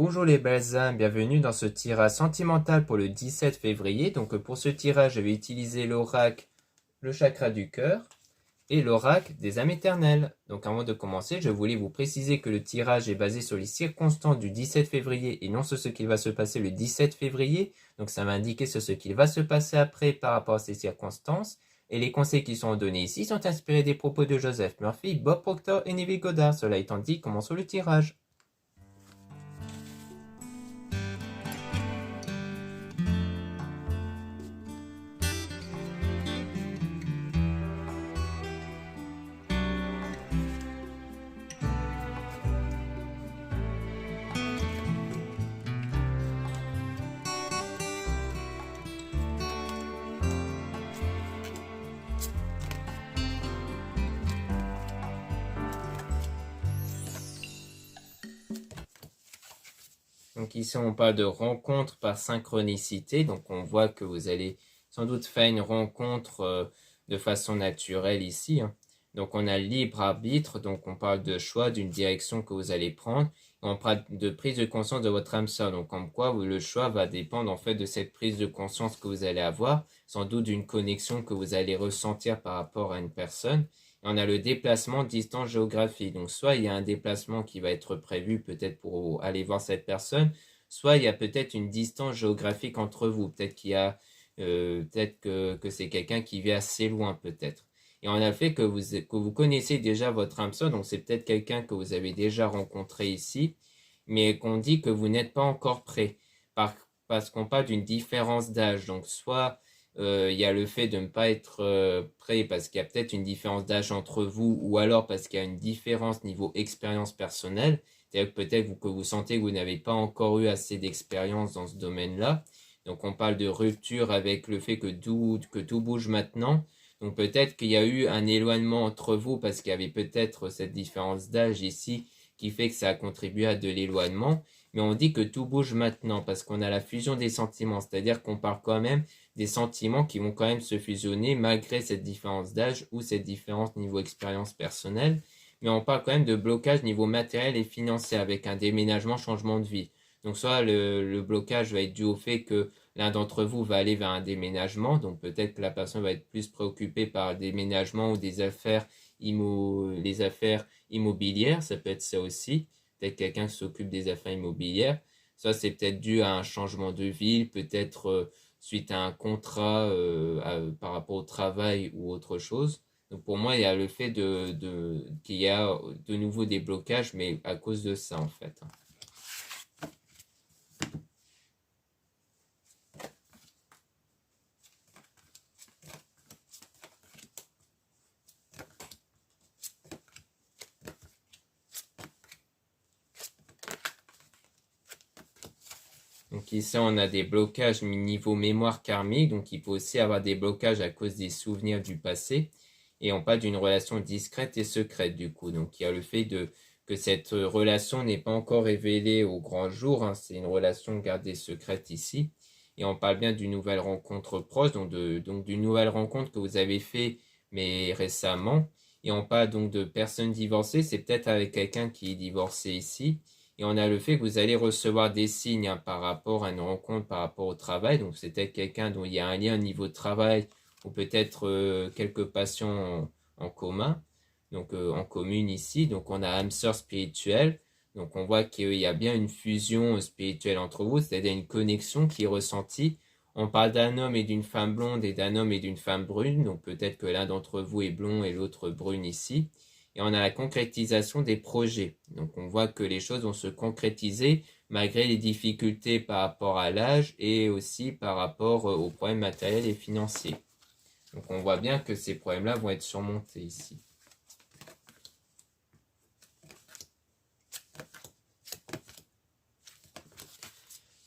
Bonjour les belles âmes, bienvenue dans ce tirage sentimental pour le 17 février. Donc pour ce tirage, je vais utiliser l'oracle, le chakra du cœur et l'oracle des âmes éternelles. Donc avant de commencer, je voulais vous préciser que le tirage est basé sur les circonstances du 17 février et non sur ce qu'il va se passer le 17 février. Donc ça va indiquer sur ce qu'il va se passer après par rapport à ces circonstances. Et les conseils qui sont donnés ici sont inspirés des propos de Joseph Murphy, Bob Proctor et Neville Goddard. Cela étant dit, commençons le tirage. Donc ici, on parle de rencontre par synchronicité. Donc on voit que vous allez sans doute faire une rencontre de façon naturelle ici. Donc on a le libre arbitre, donc on parle de choix, d'une direction que vous allez prendre. On parle de prise de conscience de votre âme sœur. Donc comme quoi le choix va dépendre en fait de cette prise de conscience que vous allez avoir, sans doute d'une connexion que vous allez ressentir par rapport à une personne. On a le déplacement distance géographique. Donc, soit il y a un déplacement qui va être prévu peut-être pour aller voir cette personne, soit il y a peut-être une distance géographique entre vous. Peut-être qu'il y a, peut-être que c'est quelqu'un qui vit assez loin, peut-être. Et on a fait que vous connaissez déjà votre âme sœur, donc c'est peut-être quelqu'un que vous avez déjà rencontré ici, mais qu'on dit que vous n'êtes pas encore prêt. Parce qu'on parle d'une différence d'âge. Donc, soit il y a le fait de ne pas être prêt parce qu'il y a peut-être une différence d'âge entre vous ou alors parce qu'il y a une différence niveau expérience personnelle. C'est-à-dire que peut-être que vous sentez que vous n'avez pas encore eu assez d'expérience dans ce domaine-là. Donc on parle de rupture avec le fait que tout bouge maintenant. Donc peut-être qu'il y a eu un éloignement entre vous parce qu'il y avait peut-être cette différence d'âge ici qui fait que ça a contribué à de l'éloignement. Mais on dit que tout bouge maintenant parce qu'on a la fusion des sentiments. C'est-à-dire qu'on parle quand même des sentiments qui vont quand même se fusionner malgré cette différence d'âge ou cette différence niveau expérience personnelle. Mais on parle quand même de blocage niveau matériel et financier avec un déménagement, changement de vie. Donc soit le blocage va être dû au fait que l'un d'entre vous va aller vers un déménagement, donc peut-être que la personne va être plus préoccupée par le déménagement ou des affaires, les affaires immobilières, ça peut être ça aussi, peut-être quelqu'un qui s'occupe des affaires immobilières. Soit c'est peut-être dû à un changement de ville, peut-être suite à un contrat par rapport au travail ou autre chose. Donc pour moi, il y a le fait qu'il y a de nouveau des blocages, mais à cause de ça en fait. Donc ici, on a des blocages niveau mémoire karmique. Donc il peut aussi avoir des blocages à cause des souvenirs du passé. Et on parle d'une relation discrète et secrète du coup. Donc il y a le fait que cette relation n'est pas encore révélée au grand jour. C'est une relation gardée secrète ici. Et on parle bien d'une nouvelle rencontre proche, donc d'une nouvelle rencontre que vous avez fait, mais récemment. Et on parle donc de personnes divorcées. C'est peut-être avec quelqu'un qui est divorcé ici. Et on a le fait que vous allez recevoir des signes par rapport à une rencontre, par rapport au travail. Donc c'est peut-être quelqu'un dont il y a un lien au niveau de travail ou peut-être quelques passions en commun, donc en commune ici. Donc on a âme sœur spirituelle. Donc on voit qu'il y a bien une fusion spirituelle entre vous, c'est-à-dire une connexion qui est ressentie. On parle d'un homme et d'une femme blonde et d'un homme et d'une femme brune. Donc peut-être que l'un d'entre vous est blond et l'autre brune ici. Et on a la concrétisation des projets. Donc on voit que les choses vont se concrétiser malgré les difficultés par rapport à l'âge et aussi par rapport aux problèmes matériels et financiers. Donc on voit bien que ces problèmes-là vont être surmontés ici.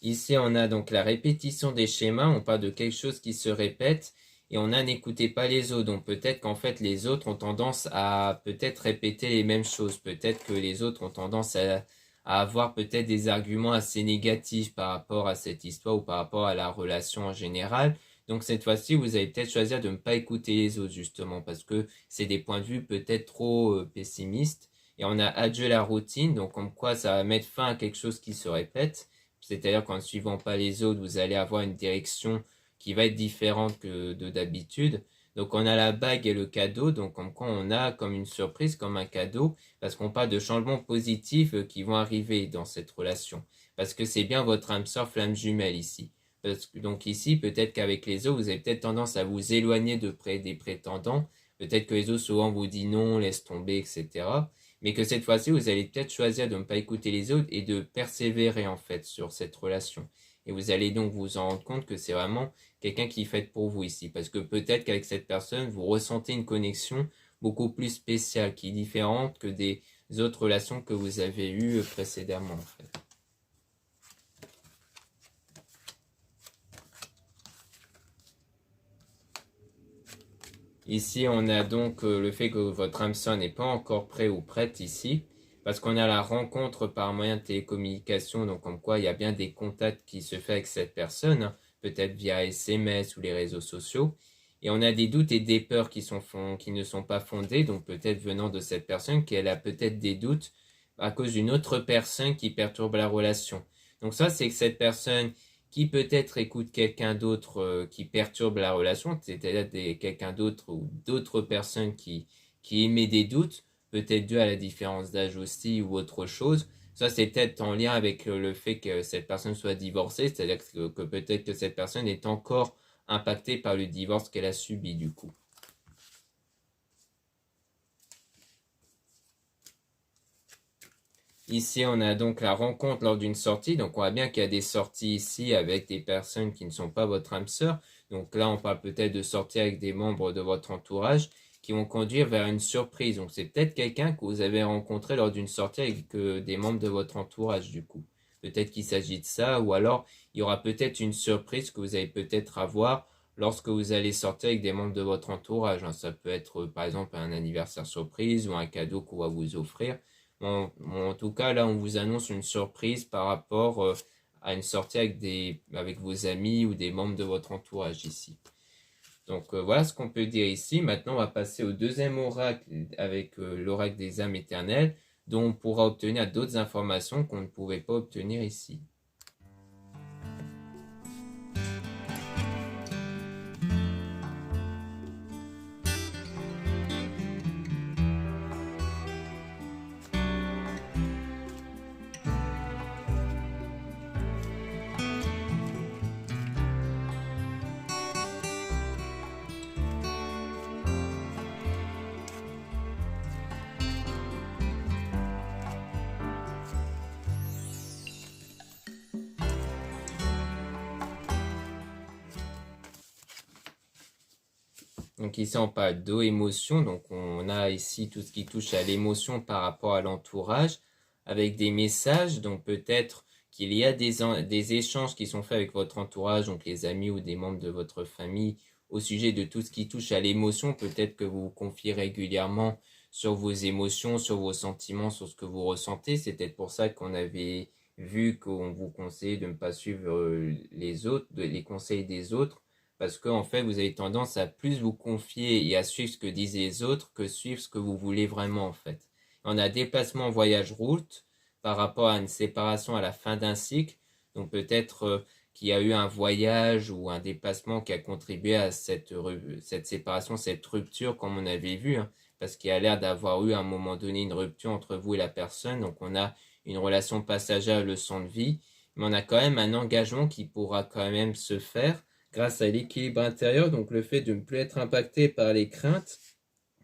Ici, on a donc la répétition des schémas. On parle de quelque chose qui se répète et on a n'écoutez pas les autres. Donc peut-être qu'en fait les autres ont tendance à peut-être répéter les mêmes choses. Peut-être que les autres ont tendance à avoir peut-être des arguments assez négatifs par rapport à cette histoire ou par rapport à la relation en général. Donc cette fois-ci, vous allez peut-être choisir de ne pas écouter les autres justement parce que c'est des points de vue peut-être trop pessimistes. Et on a adieu la routine, donc comme quoi ça va mettre fin à quelque chose qui se répète. C'est-à-dire qu'en ne suivant pas les autres, vous allez avoir une direction qui va être différente que de d'habitude. Donc on a la bague et le cadeau, donc comme quoi on a comme une surprise, comme un cadeau, parce qu'on parle de changements positifs qui vont arriver dans cette relation. Parce que c'est bien votre âme sœur flamme jumelle ici. Parce que, donc ici, peut-être qu'avec les autres, vous avez peut-être tendance à vous éloigner de près des prétendants. Peut-être que les autres souvent vous disent non, laisse tomber, etc. Mais que cette fois-ci, vous allez peut-être choisir de ne pas écouter les autres et de persévérer en fait sur cette relation. Et vous allez donc vous en rendre compte que c'est vraiment quelqu'un qui est fait pour vous ici. Parce que peut-être qu'avec cette personne, vous ressentez une connexion beaucoup plus spéciale, qui est différente que des autres relations que vous avez eues précédemment en fait. Ici, on a donc le fait que votre âme sœur n'est pas encore prêt ou prête ici, parce qu'on a la rencontre par moyen de télécommunication, donc comme quoi il y a bien des contacts qui se font avec cette personne, hein, peut-être via SMS ou les réseaux sociaux, et on a des doutes et des peurs qui ne sont pas fondées, donc peut-être venant de cette personne, qu'elle a peut-être des doutes à cause d'une autre personne qui perturbe la relation. Donc ça, c'est que cette personne qui peut-être écoute quelqu'un d'autre qui perturbe la relation, c'est-à-dire quelqu'un d'autre ou d'autres personnes qui émet des doutes, peut-être dû à la différence d'âge aussi ou autre chose. Ça, c'est peut-être en lien avec le fait que cette personne soit divorcée, c'est-à-dire que peut-être que cette personne est encore impactée par le divorce qu'elle a subi du coup. Ici, on a donc la rencontre lors d'une sortie. Donc, on voit bien qu'il y a des sorties ici avec des personnes qui ne sont pas votre âme sœur. Donc là, on parle peut-être de sortir avec des membres de votre entourage qui vont conduire vers une surprise. Donc, c'est peut-être quelqu'un que vous avez rencontré lors d'une sortie avec des membres de votre entourage, du coup. Peut-être qu'il s'agit de ça, ou alors il y aura peut-être une surprise que vous allez peut-être avoir lorsque vous allez sortir avec des membres de votre entourage. Ça peut être, par exemple, un anniversaire surprise ou un cadeau qu'on va vous offrir. En tout cas, là, on vous annonce une surprise par rapport à une sortie avec vos amis ou des membres de votre entourage ici. Donc voilà ce qu'on peut dire ici. Maintenant, on va passer au deuxième oracle avec l'oracle des âmes éternelles, dont on pourra obtenir d'autres informations qu'on ne pouvait pas obtenir ici. Donc ici, on parle d'eau-émotion. Donc on a ici tout ce qui touche à l'émotion par rapport à l'entourage, avec des messages. Donc peut-être qu'il y a des échanges qui sont faits avec votre entourage, donc les amis ou des membres de votre famille, au sujet de tout ce qui touche à l'émotion. Peut-être que vous vous confiez régulièrement sur vos émotions, sur vos sentiments, sur ce que vous ressentez. C'est peut-être pour ça qu'on avait vu qu'on vous conseillait de ne pas suivre les conseils des autres, parce qu'en fait, vous avez tendance à plus vous confier et à suivre ce que disent les autres que suivre ce que vous voulez vraiment, en fait. On a déplacement voyage route par rapport à une séparation à la fin d'un cycle. Donc peut-être qu'il y a eu un voyage ou un déplacement qui a contribué à cette séparation, cette rupture, comme on avait vu, hein, parce qu'il y a l'air d'avoir eu à un moment donné une rupture entre vous et la personne. Donc on a une relation passagère, leçon de vie, mais on a quand même un engagement qui pourra quand même se faire grâce à l'équilibre intérieur, donc le fait de ne plus être impacté par les craintes,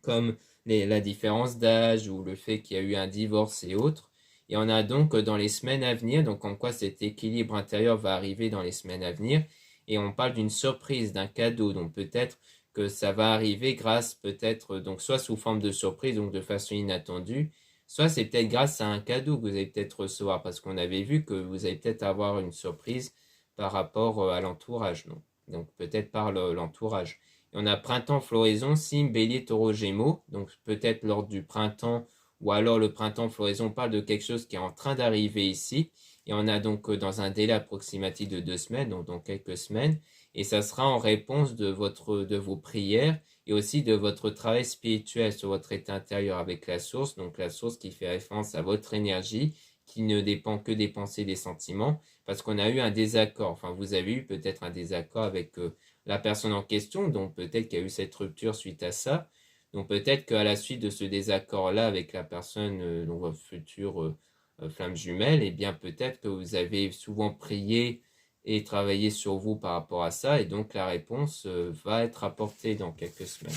comme la différence d'âge ou le fait qu'il y a eu un divorce et autres. Et on a donc dans les semaines à venir, donc en quoi cet équilibre intérieur va arriver dans les semaines à venir, et on parle d'une surprise, d'un cadeau, donc peut-être que ça va arriver grâce peut-être, donc soit sous forme de surprise, donc de façon inattendue, soit c'est peut-être grâce à un cadeau que vous allez peut-être recevoir, parce qu'on avait vu que vous allez peut-être avoir une surprise par rapport à l'entourage, non? Donc peut-être par l'entourage. Et on a printemps, floraison, signe, bélier, taureau, gémeaux. Donc peut-être lors du printemps ou alors le printemps, floraison, on parle de quelque chose qui est en train d'arriver ici. Et on a donc dans un délai approximatif de 2 semaines, donc dans quelques semaines. et ça sera en réponse de vos prières et aussi de votre travail spirituel sur votre état intérieur avec la source, donc la source qui fait référence à votre énergie, qui ne dépend que des pensées et des sentiments, parce qu'on a eu un désaccord, enfin vous avez eu peut-être un désaccord avec la personne en question, donc peut-être qu'il y a eu cette rupture suite à ça, donc peut-être qu'à la suite de ce désaccord-là avec la personne, donc votre future flamme jumelle, eh bien peut-être que vous avez souvent prié et travaillé sur vous par rapport à ça, et donc la réponse va être apportée dans quelques semaines.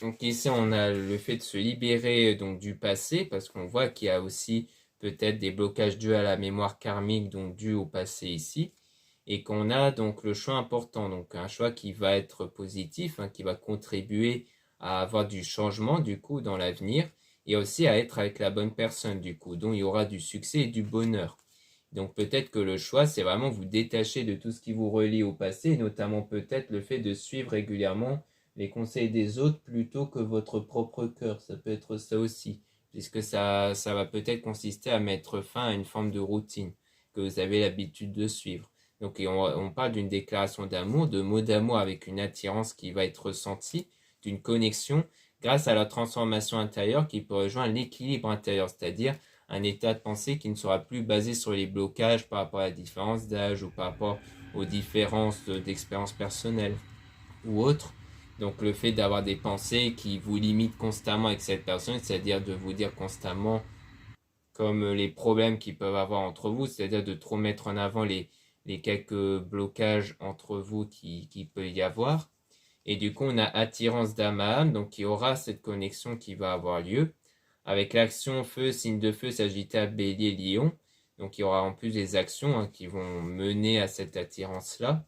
Donc ici, on a le fait de se libérer donc du passé, parce qu'on voit qu'il y a aussi peut-être des blocages dus à la mémoire karmique, donc dus au passé ici, et qu'on a donc le choix important, donc un choix qui va être positif, hein, qui va contribuer à avoir du changement du coup dans l'avenir, et aussi à être avec la bonne personne du coup, dont il y aura du succès et du bonheur. Donc peut-être que le choix, c'est vraiment vous détacher de tout ce qui vous relie au passé, notamment peut-être le fait de suivre régulièrement les conseils des autres plutôt que votre propre cœur. Ça peut être ça aussi, puisque ça va peut-être consister à mettre fin à une forme de routine que vous avez l'habitude de suivre. Donc on parle d'une déclaration d'amour, de mots d'amour avec une attirance qui va être ressentie, d'une connexion grâce à la transformation intérieure qui peut rejoindre l'équilibre intérieur, c'est-à-dire un état de pensée qui ne sera plus basé sur les blocages par rapport à la différence d'âge ou par rapport aux différences d'expérience personnelle ou autres. Donc le fait d'avoir des pensées qui vous limitent constamment avec cette personne, c'est-à-dire de vous dire constamment comme les problèmes qu'ils peuvent avoir entre vous, c'est-à-dire de trop mettre en avant les quelques blocages entre vous qui peut y avoir. Et du coup, on a attirance d'âme à âme, donc il y aura cette connexion qui va avoir lieu. Avec l'action feu, signe de feu, Sagittaire, Bélier, Lion. Donc il y aura en plus des actions hein, qui vont mener à cette attirance-là.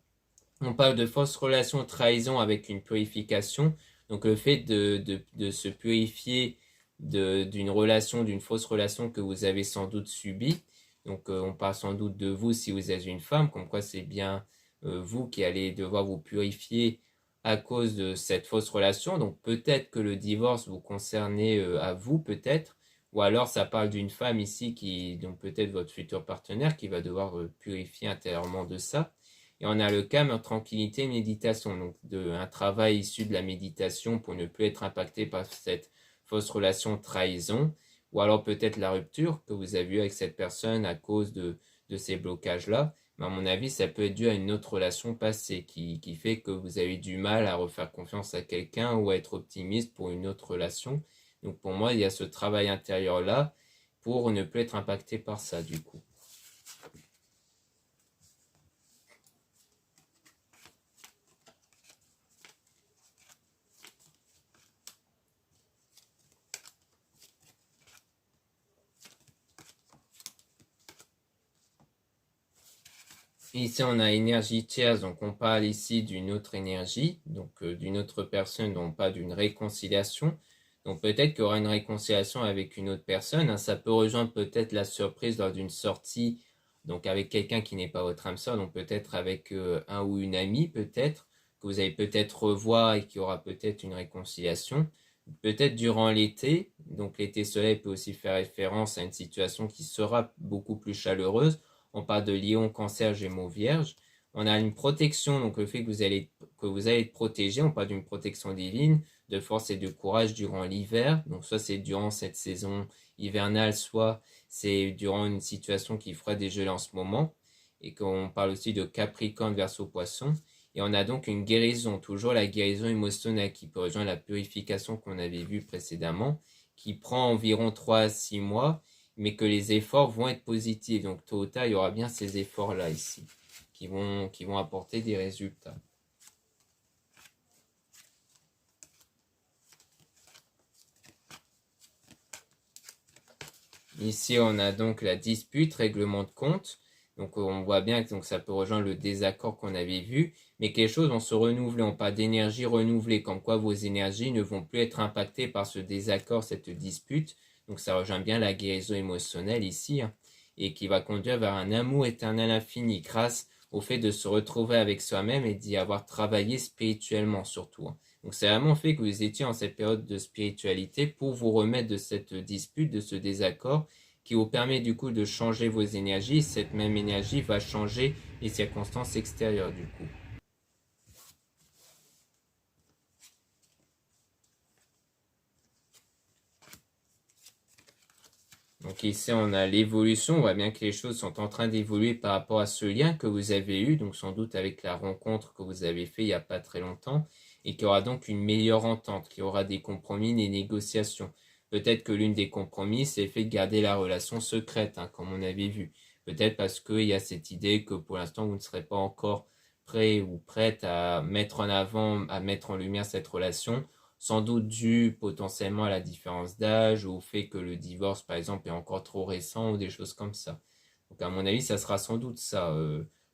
On parle de fausse relation, trahison avec une purification. Donc le fait de se purifier d'une relation, d'une fausse relation que vous avez sans doute subie. Donc on parle sans doute de vous si vous êtes une femme, comme quoi c'est bien vous qui allez devoir vous purifier à cause de cette fausse relation. Donc peut-être que le divorce vous concernait à vous, peut-être. Ou alors ça parle d'une femme ici qui, donc peut-être votre futur partenaire, qui va devoir purifier intérieurement de ça. Et on a le calme, tranquillité, méditation. Donc un travail issu de la méditation pour ne plus être impacté par cette fausse relation trahison. Ou alors peut-être la rupture que vous avez eue avec cette personne à cause de ces blocages-là. Mais à mon avis, ça peut être dû à une autre relation passée qui fait que vous avez du mal à refaire confiance à quelqu'un ou à être optimiste pour une autre relation. Donc pour moi, il y a ce travail intérieur-là pour ne plus être impacté par ça du coup. Ici, on a énergie tierce, donc on parle ici d'une autre énergie, donc d'une autre personne, donc pas d'une réconciliation. Donc peut-être qu'il y aura une réconciliation avec une autre personne. Hein. Ça peut rejoindre peut-être la surprise lors d'une sortie, donc avec quelqu'un qui n'est pas votre âme sœur, donc peut-être avec un ou une amie, peut-être, que vous allez peut-être revoir et qu'il y aura peut-être une réconciliation. Peut-être durant l'été, donc l'été soleil peut aussi faire référence à une situation qui sera beaucoup plus chaleureuse. On parle de Lion, Cancer, Gémeaux, Vierge. On a une protection, donc le fait que vous allez être protégé. On parle d'une protection divine, de force et de courage durant l'hiver. Donc soit c'est durant cette saison hivernale, soit c'est durant une situation qui fera des gelées en ce moment. Et qu'on parle aussi de Capricorne, Verseau, Poisson. Et on a donc une guérison, toujours la guérison émotionnelle qui peut rejoindre la purification qu'on avait vue précédemment, qui prend environ 3 à 6 mois, mais que les efforts vont être positifs. Donc tôt ou tard, il y aura bien ces efforts-là ici, qui vont apporter des résultats. Ici, on a donc la dispute, règlement de compte. Donc on voit bien que donc, ça peut rejoindre le désaccord qu'on avait vu, mais que les choses vont se renouveler. On parle d'énergie renouvelée, comme quoi vos énergies ne vont plus être impactées par ce désaccord, cette dispute. Donc ça rejoint bien la guérison émotionnelle ici, hein, et qui va conduire vers un amour éternel infini grâce au fait de se retrouver avec soi-même et d'y avoir travaillé spirituellement surtout, hein. Donc c'est vraiment le fait que vous étiez en cette période de spiritualité pour vous remettre de cette dispute, de ce désaccord, qui vous permet du coup de changer vos énergies. Cette même énergie va changer les circonstances extérieures du coup. Donc ici, on a l'évolution. On voit bien que les choses sont en train d'évoluer par rapport à ce lien que vous avez eu, donc sans doute avec la rencontre que vous avez fait il n'y a pas très longtemps, et qu'il y aura donc une meilleure entente, qu'il y aura des compromis, des négociations. Peut-être que l'une des compromis, c'est le fait de garder la relation secrète, hein, comme on avait vu. Peut-être parce qu'il y a cette idée que pour l'instant, vous ne serez pas encore prêt ou prête à mettre en avant, à mettre en lumière cette relation, sans doute dû potentiellement à la différence d'âge ou au fait que le divorce, par exemple, est encore trop récent ou des choses comme ça. Donc à mon avis, ça sera sans doute ça,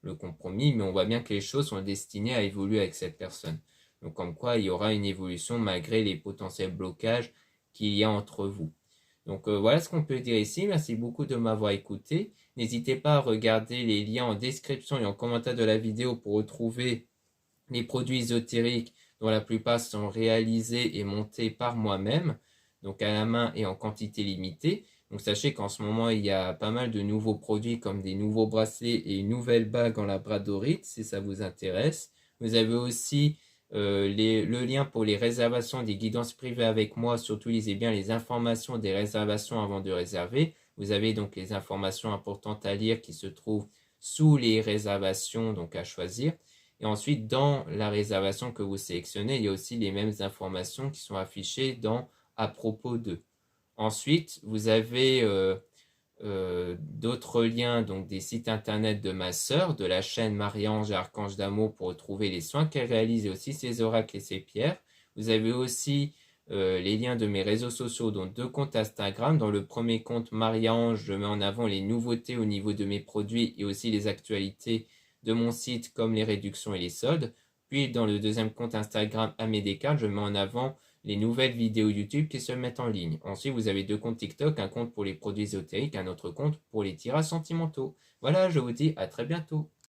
le compromis, mais on voit bien que les choses sont destinées à évoluer avec cette personne. Donc comme quoi, il y aura une évolution malgré les potentiels blocages qu'il y a entre vous. Donc voilà ce qu'on peut dire ici. Merci beaucoup de m'avoir écouté. N'hésitez pas à regarder les liens en description et en commentaire de la vidéo pour retrouver les produits ésotériques dont la plupart sont réalisés et montés par moi-même, donc à la main et en quantité limitée. Donc sachez qu'en ce moment, il y a pas mal de nouveaux produits comme des nouveaux bracelets et une nouvelle bague en labradorite, si ça vous intéresse. Vous avez aussi le lien pour les réservations des guidances privées avec moi. Surtout, lisez bien les informations des réservations avant de réserver. Vous avez donc les informations importantes à lire qui se trouvent sous les réservations, donc à choisir. Et ensuite, dans la réservation que vous sélectionnez, il y a aussi les mêmes informations qui sont affichées dans à propos d'eux. Ensuite, vous avez d'autres liens, donc des sites internet de ma sœur, de la chaîne Marie-Ange et Archange d'amour pour retrouver les soins qu'elle réalise et aussi ses oracles et ses pierres. Vous avez aussi les liens de mes réseaux sociaux, dont 2 comptes Instagram. Dans le premier compte Marie-Ange, je mets en avant les nouveautés au niveau de mes produits et aussi les actualités de mon site comme les réductions et les soldes. Puis dans le deuxième compte Instagram Aimé Descartes, je mets en avant les nouvelles vidéos YouTube qui se mettent en ligne. Ensuite, vous avez 2 comptes TikTok, un compte pour les produits ésotériques, un autre compte pour les tirages sentimentaux. Voilà, je vous dis à très bientôt.